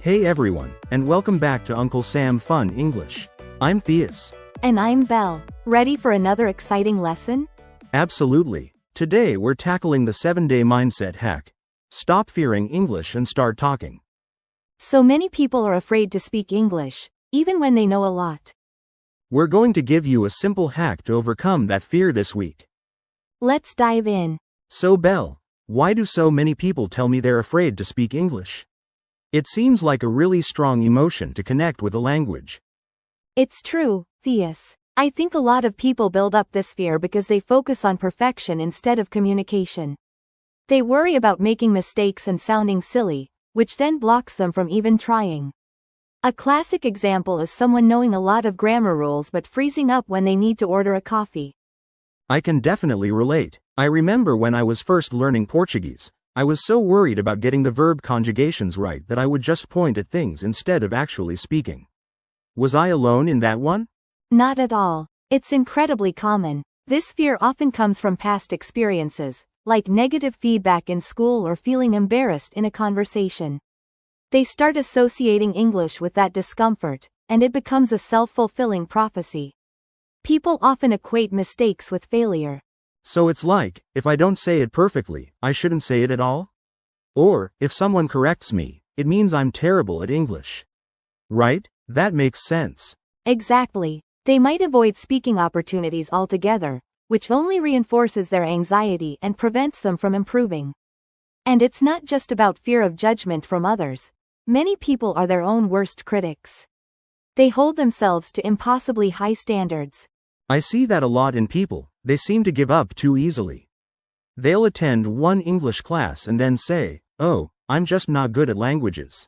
Hey everyone, and welcome back to Uncle Sam Fun English. I'm Theus. And I'm Belle. Ready for another exciting lesson? Absolutely. Today we're tackling the 7-day mindset hack. Stop fearing English and start talking. So many people are afraid to speak English, even when they know a lot. We're going to give you a simple hack to overcome that fear this week. Let's dive in. So Belle, why do so many people tell me they're afraid to speak English? It seems like a really strong emotion to connect with a language. It's true, Theus. I think a lot of people build up this fear because they focus on perfection instead of communication. They worry about making mistakes and sounding silly, which then blocks them from even trying. A classic example is someone knowing a lot of grammar rules but freezing up when they need to order a coffee. I can definitely relate. I remember when I was first learning Portuguese, I was so worried about getting the verb conjugations right that I would just point at things instead of actually speaking. Was I alone in that one? Not at all. It's incredibly common. This fear often comes from past experiences, like negative feedback in school or feeling embarrassed in a conversation. They start associating English with that discomfort, and it becomes a self-fulfilling prophecy. People often equate mistakes with failure. So it's like, if I don't say it perfectly, I shouldn't say it at all? Or, if someone corrects me, it means I'm terrible at English. Right? That makes sense. Exactly. They might avoid speaking opportunities altogether, which only reinforces their anxiety and prevents them from improving. And it's not just about fear of judgment from others. Many people are their own worst critics. They hold themselves to impossibly high standards. I see that a lot in people. They seem to give up too easily. They'll attend one English class and then say, "Oh, I'm just not good at languages."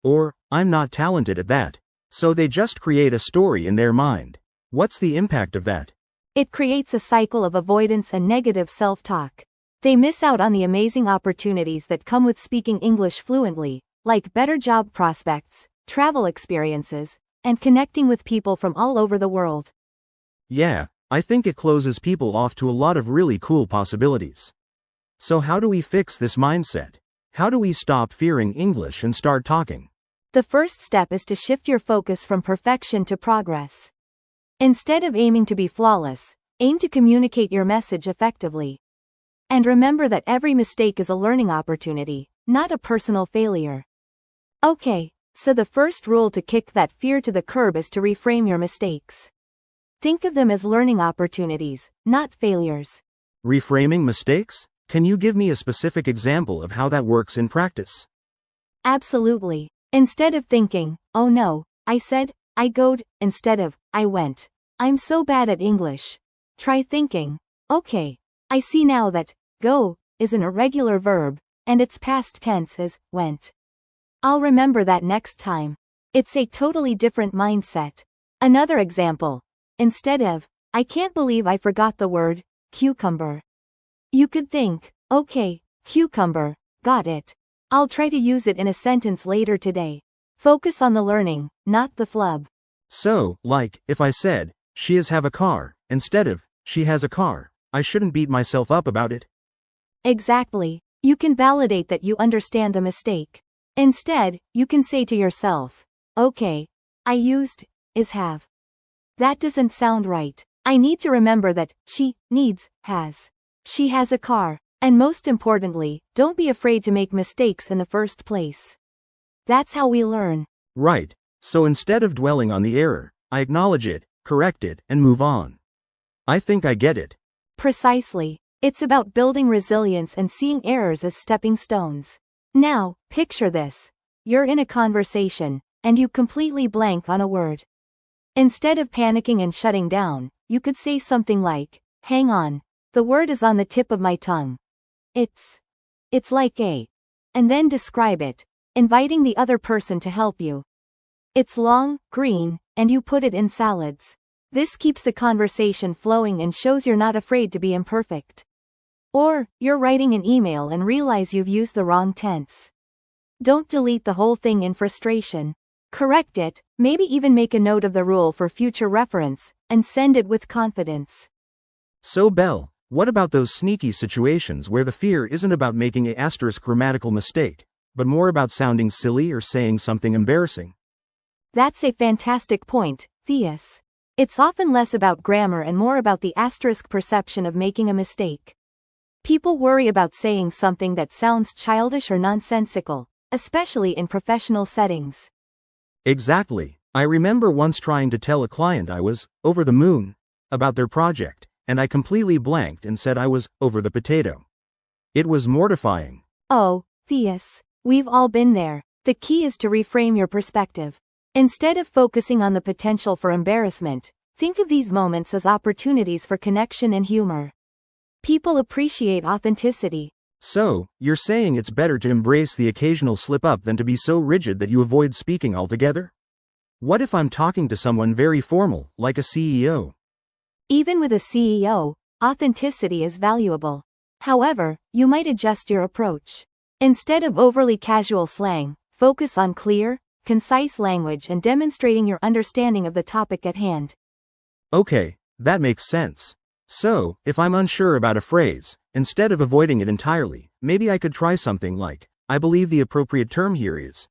Or, "I'm not talented at that." So they just create a story in their mind. What's the impact of that? It creates a cycle of avoidance and negative self-talk. They miss out on the amazing opportunities that come with speaking English fluently, like better job prospects, travel experiences, and connecting with people from all over the world. Yeah, I think it closes people off to a lot of really cool possibilities. So how do we fix this mindset? How do we stop fearing English and start talking? The first step is to shift your focus from perfection to progress. Instead of aiming to be flawless, aim to communicate your message effectively. And remember that every mistake is a learning opportunity, not a personal failure. Okay, so the first rule to kick that fear to the curb is to reframe your mistakes. Think of them as learning opportunities, not failures. Reframing mistakes? Can you give me a specific example of how that works in practice? Absolutely. Instead of thinking, "Oh no, I said, I goed," instead of, "I went. I'm so bad at English." Try thinking, "Okay, I see now that go is an irregular verb, and its past tense is went. I'll remember that next time." It's a totally different mindset. Another example. Instead of, "I can't believe I forgot the word cucumber," you could think, "Okay, cucumber, got it. I'll try to use it in a sentence later today." Focus on the learning, not the flub. So, like, if I said, "She has have a car," instead of, "She has a car," I shouldn't beat myself up about it. Exactly. You can validate that you understand the mistake. Instead, you can say to yourself, "Okay, I used is have. That doesn't sound right. I need to remember that she needs has. She has a car." And most importantly, don't be afraid to make mistakes in the first place. That's how we learn. Right. So instead of dwelling on the error, I acknowledge it, correct it, and move on. I think I get it. Precisely. It's about building resilience and seeing errors as stepping stones. Now, picture this. You're in a conversation, and you completely blank on a word. Instead of panicking and shutting down, you could say something like, "Hang on. The word is on the tip of my tongue. It's like a," and then describe it, inviting the other person to help you. It's long, green, and you put it in salads. This keeps the conversation flowing and shows you're not afraid to be imperfect. Or, you're writing an email and realize you've used the wrong tense. Don't delete the whole thing in frustration. Correct it, maybe even make a note of the rule for future reference, and send it with confidence. So Belle, what about those sneaky situations where the fear isn't about making a ** grammatical mistake, but more about sounding silly or saying something embarrassing? That's a fantastic point, Theus. It's often less about grammar and more about the asterisk perception of making a mistake. People worry about saying something that sounds childish or nonsensical, especially in professional settings. Exactly. I remember once trying to tell a client I was over the moon about their project, and I completely blanked and said I was over the potato. It was mortifying. Oh, Theus, we've all been there. The key is to reframe your perspective. Instead of focusing on the potential for embarrassment, think of these moments as opportunities for connection and humor. People appreciate authenticity. So, you're saying it's better to embrace the occasional slip-up than to be so rigid that you avoid speaking altogether? What if I'm talking to someone very formal, like a CEO? Even with a CEO, authenticity is valuable. However, you might adjust your approach. Instead of overly casual slang, focus on clear, concise language and demonstrating your understanding of the topic at hand. Okay, that makes sense. So, if I'm unsure about a phrase, instead of avoiding it entirely, maybe I could try something like, I believe the appropriate term here is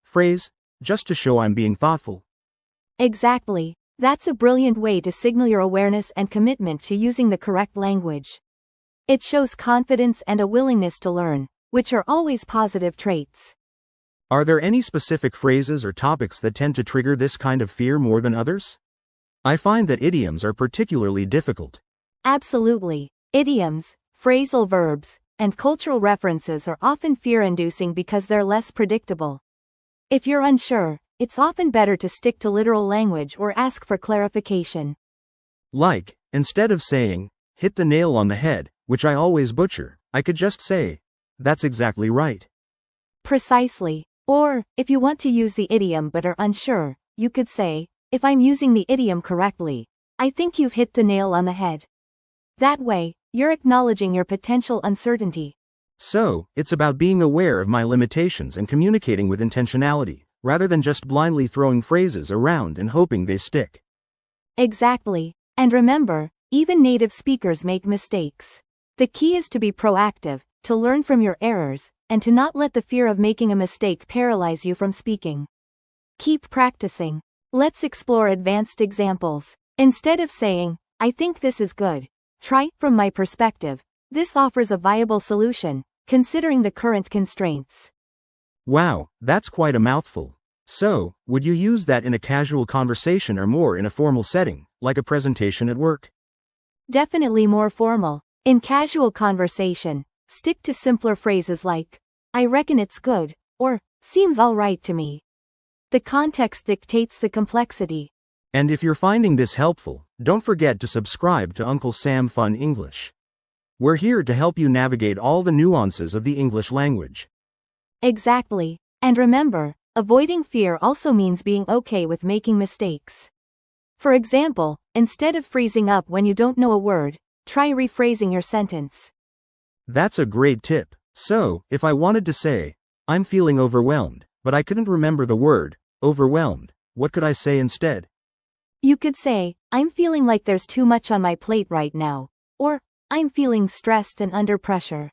phrase, just to show I'm being thoughtful. Exactly. That's a brilliant way to signal your awareness and commitment to using the correct language. It shows confidence and a willingness to learn, which are always positive traits. Are there any specific phrases or topics that tend to trigger this kind of fear more than others? I find that idioms are particularly difficult. Absolutely. Idioms, phrasal verbs, and cultural references are often fear-inducing because they're less predictable. If you're unsure, it's often better to stick to literal language or ask for clarification. Like, instead of saying, hit the nail on the head, which I always butcher, I could just say, that's exactly right. Precisely. Or, if you want to use the idiom but are unsure, you could say, if I'm using the idiom correctly, I think you've hit the nail on the head. That way, you're acknowledging your potential uncertainty. So, it's about being aware of my limitations and communicating with intentionality, rather than just blindly throwing phrases around and hoping they stick. Exactly. And remember, even native speakers make mistakes. The key is to be proactive, to learn from your errors, and to not let the fear of making a mistake paralyze you from speaking. Keep practicing. Let's explore advanced examples. Instead of saying, I think this is good, try, from my perspective, this offers a viable solution, considering the current constraints. Wow, that's quite a mouthful. So, would you use that in a casual conversation or more in a formal setting, like a presentation at work? Definitely more formal. In casual conversation, stick to simpler phrases like, I reckon it's good, or, seems all right to me. The context dictates the complexity. And if you're finding this helpful, don't forget to subscribe to Uncle Sam Fun English. We're here to help you navigate all the nuances of the English language. Exactly. And remember, avoiding fear also means being okay with making mistakes. For example, instead of freezing up when you don't know a word, try rephrasing your sentence. That's a great tip. So, if I wanted to say, I'm feeling overwhelmed, but I couldn't remember the word, overwhelmed, what could I say instead? You could say, I'm feeling like there's too much on my plate right now, or, I'm feeling stressed and under pressure.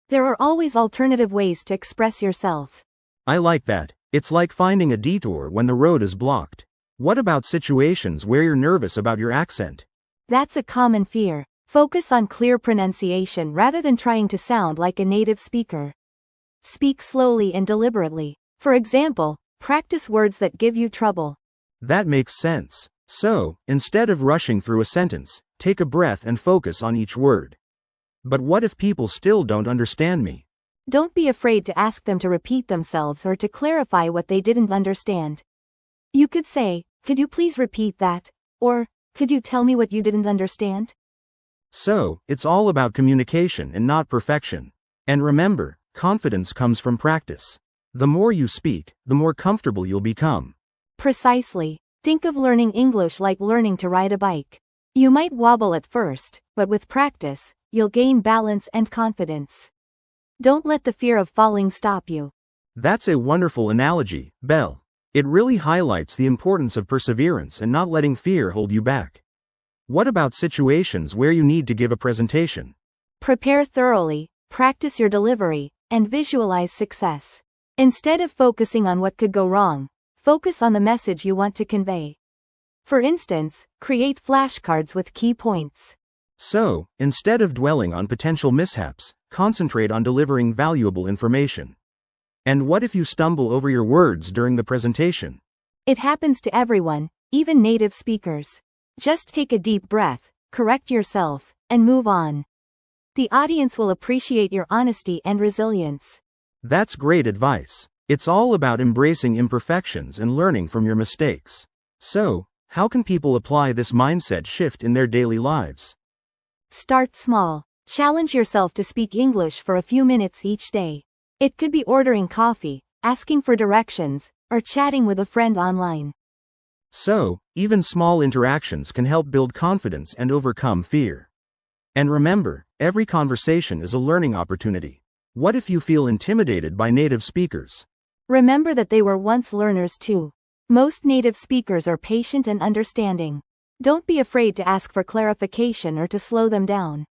There are always alternative ways to express yourself. I like that. It's like finding a detour when the road is blocked. What about situations where you're nervous about your accent? That's a common fear. Focus on clear pronunciation rather than trying to sound like a native speaker. Speak slowly and deliberately. For example, practice words that give you trouble. That makes sense. So, instead of rushing through a sentence, take a breath and focus on each word. But what if people still don't understand me? Don't be afraid to ask them to repeat themselves or to clarify what they didn't understand. You could say, could you please repeat that? Or, could you tell me what you didn't understand? So, it's all about communication and not perfection. And remember, confidence comes from practice. The more you speak, the more comfortable you'll become. Precisely. Think of learning English like learning to ride a bike. You might wobble at first, but with practice, you'll gain balance and confidence. Don't let the fear of falling stop you. That's a wonderful analogy, Belle. It really highlights the importance of perseverance and not letting fear hold you back. What about situations where you need to give a presentation? Prepare thoroughly, practice your delivery, and visualize success. Instead of focusing on what could go wrong, focus on the message you want to convey. For instance, create flashcards with key points. So, instead of dwelling on potential mishaps, concentrate on delivering valuable information. And what if you stumble over your words during the presentation? It happens to everyone, even native speakers. Just take a deep breath, correct yourself, and move on. The audience will appreciate your honesty and resilience. That's great advice. It's all about embracing imperfections and learning from your mistakes. So, how can people apply this mindset shift in their daily lives? Start small. Challenge yourself to speak English for a few minutes each day. It could be ordering coffee, asking for directions, or chatting with a friend online. So, even small interactions can help build confidence and overcome fear. And remember, every conversation is a learning opportunity. What if you feel intimidated by native speakers? Remember that they were once learners too. Most native speakers are patient and understanding. Don't be afraid to ask for clarification or to slow them down.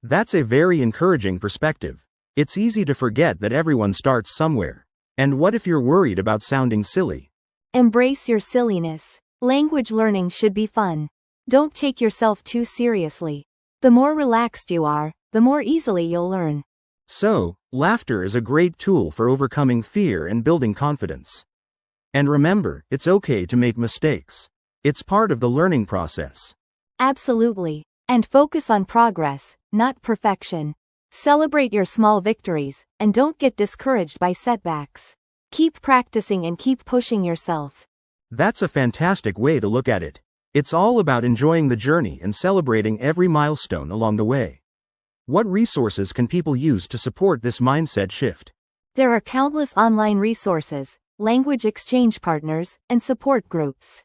That's a very encouraging perspective. It's easy to forget that everyone starts somewhere. And what if you're worried about sounding silly? Embrace your silliness. Language learning should be fun. Don't take yourself too seriously. The more relaxed you are, the more easily you'll learn. So, laughter is a great tool for overcoming fear and building confidence. And remember, it's okay to make mistakes. It's part of the learning process. Absolutely. And focus on progress, not perfection. Celebrate your small victories, and don't get discouraged by setbacks. Keep practicing and keep pushing yourself. That's a fantastic way to look at it. It's all about enjoying the journey and celebrating every milestone along the way. What resources can people use to support this mindset shift? There are countless online resources, language exchange partners, and support groups.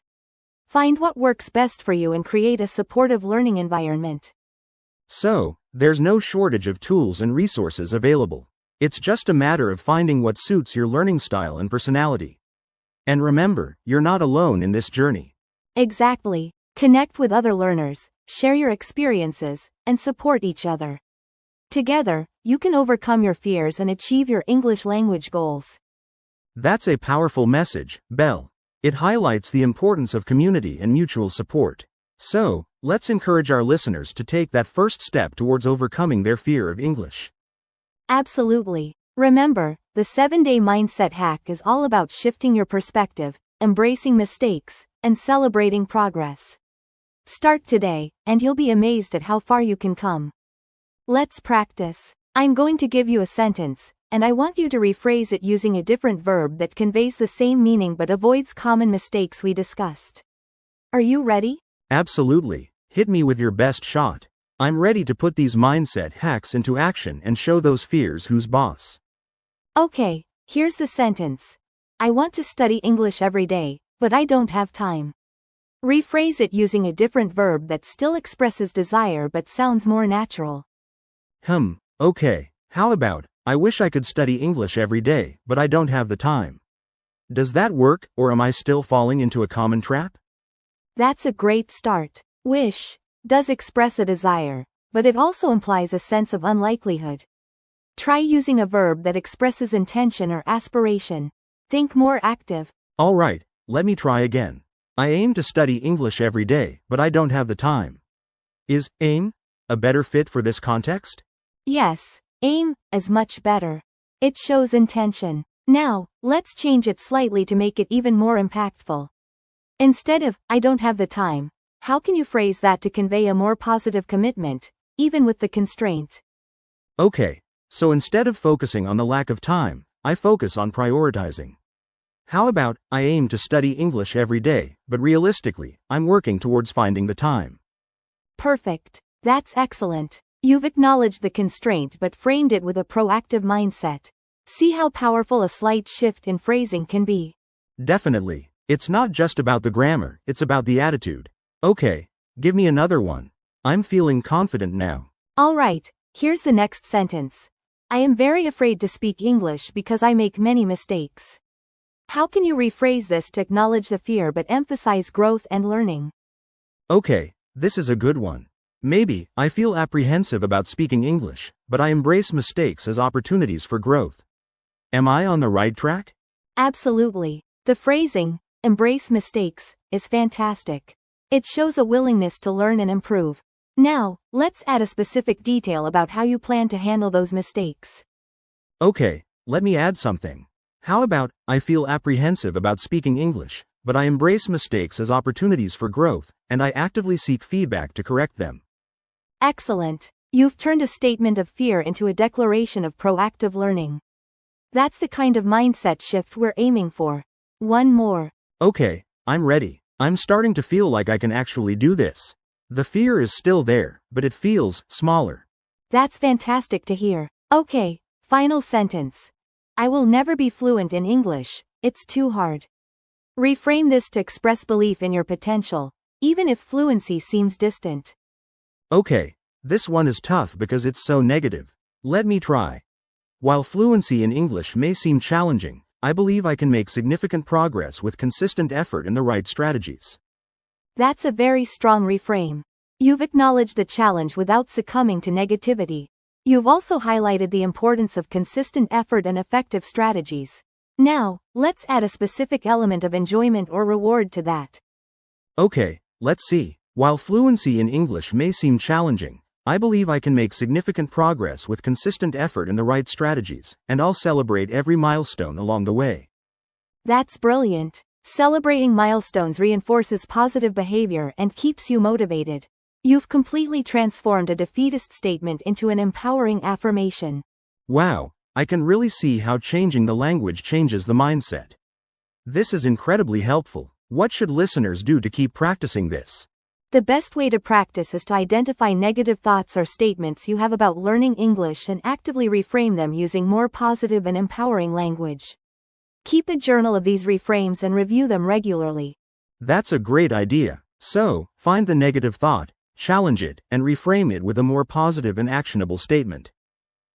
Find what works best for you and create a supportive learning environment. So, there's no shortage of tools and resources available. It's just a matter of finding what suits your learning style and personality. And remember, you're not alone in this journey. Exactly. Connect with other learners, share your experiences, and support each other. Together, you can overcome your fears and achieve your English language goals. That's a powerful message, Belle. It highlights the importance of community and mutual support. So, let's encourage our listeners to take that first step towards overcoming their fear of English. Absolutely. Remember, the 7-day mindset hack is all about shifting your perspective, embracing mistakes, and celebrating progress. Start today, and you'll be amazed at how far you can come. Let's practice. I'm going to give you a sentence, and I want you to rephrase it using a different verb that conveys the same meaning but avoids common mistakes we discussed. Are you ready? Absolutely. Hit me with your best shot. I'm ready to put these mindset hacks into action and show those fears who's boss. Okay, here's the sentence. I want to study English every day, but I don't have time. Rephrase it using a different verb that still expresses desire but sounds more natural. Okay. How about, I wish I could study English every day, but I don't have the time. Does that work, or am I still falling into a common trap? That's a great start. Wish does express a desire, but it also implies a sense of unlikelihood. Try using a verb that expresses intention or aspiration. Think more active. All right, let me try again. I aim to study English every day, but I don't have the time. Is aim a better fit for this context? Yes, aim is much better. It shows intention. Now, let's change it slightly to make it even more impactful. Instead of, I don't have the time, how can you phrase that to convey a more positive commitment, even with the constraint? Okay, so instead of focusing on the lack of time, I focus on prioritizing. How about, I aim to study English every day, but realistically, I'm working towards finding the time. Perfect. That's excellent. You've acknowledged the constraint but framed it with a proactive mindset. See how powerful a slight shift in phrasing can be. Definitely. It's not just about the grammar, it's about the attitude. Okay, give me another one. I'm feeling confident now. All right, here's the next sentence. I am very afraid to speak English because I make many mistakes. How can you rephrase this to acknowledge the fear but emphasize growth and learning? Okay, this is a good one. Maybe, I feel apprehensive about speaking English, but I embrace mistakes as opportunities for growth. Am I on the right track? Absolutely. The phrasing, embrace mistakes, is fantastic. It shows a willingness to learn and improve. Now, let's add a specific detail about how you plan to handle those mistakes. Okay, let me add something. How about, I feel apprehensive about speaking English, but I embrace mistakes as opportunities for growth, and I actively seek feedback to correct them. Excellent. You've turned a statement of fear into a declaration of proactive learning. That's the kind of mindset shift we're aiming for. One more. Okay, I'm ready. I'm starting to feel like I can actually do this. The fear is still there, but it feels smaller. That's fantastic to hear. Okay, final sentence. I will never be fluent in English, it's too hard. Reframe this to express belief in your potential, even if fluency seems distant. Okay, this one is tough because it's so negative. Let me try. While fluency in English may seem challenging, I believe I can make significant progress with consistent effort and the right strategies. That's a very strong reframe. You've acknowledged the challenge without succumbing to negativity. You've also highlighted the importance of consistent effort and effective strategies. Now, let's add a specific element of enjoyment or reward to that. Okay, let's see. While fluency in English may seem challenging, I believe I can make significant progress with consistent effort and the right strategies, and I'll celebrate every milestone along the way. That's brilliant. Celebrating milestones reinforces positive behavior and keeps you motivated. You've completely transformed a defeatist statement into an empowering affirmation. Wow, I can really see how changing the language changes the mindset. This is incredibly helpful. What should listeners do to keep practicing this? The best way to practice is to identify negative thoughts or statements you have about learning English and actively reframe them using more positive and empowering language. Keep a journal of these reframes and review them regularly. That's a great idea. So, find the negative thought, challenge it, and reframe it with a more positive and actionable statement.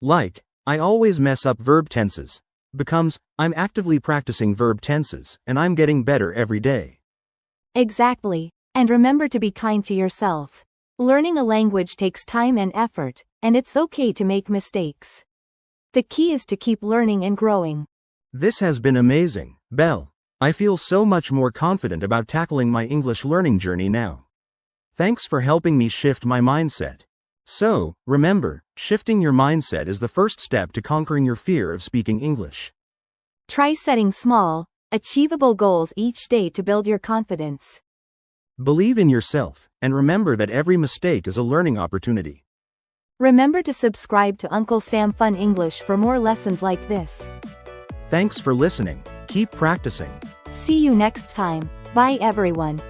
Like, I always mess up verb tenses, becomes, I'm actively practicing verb tenses, and I'm getting better every day. Exactly. And remember to be kind to yourself. Learning a language takes time and effort, and it's okay to make mistakes. The key is to keep learning and growing. This has been amazing, Belle. I feel so much more confident about tackling my English learning journey now. Thanks for helping me shift my mindset. So, remember, shifting your mindset is the first step to conquering your fear of speaking English. Try setting small, achievable goals each day to build your confidence. Believe in yourself, and remember that every mistake is a learning opportunity. Remember to subscribe to Uncle Sam Fun English for more lessons like this. Thanks for listening. Keep practicing. See you next time. Bye everyone.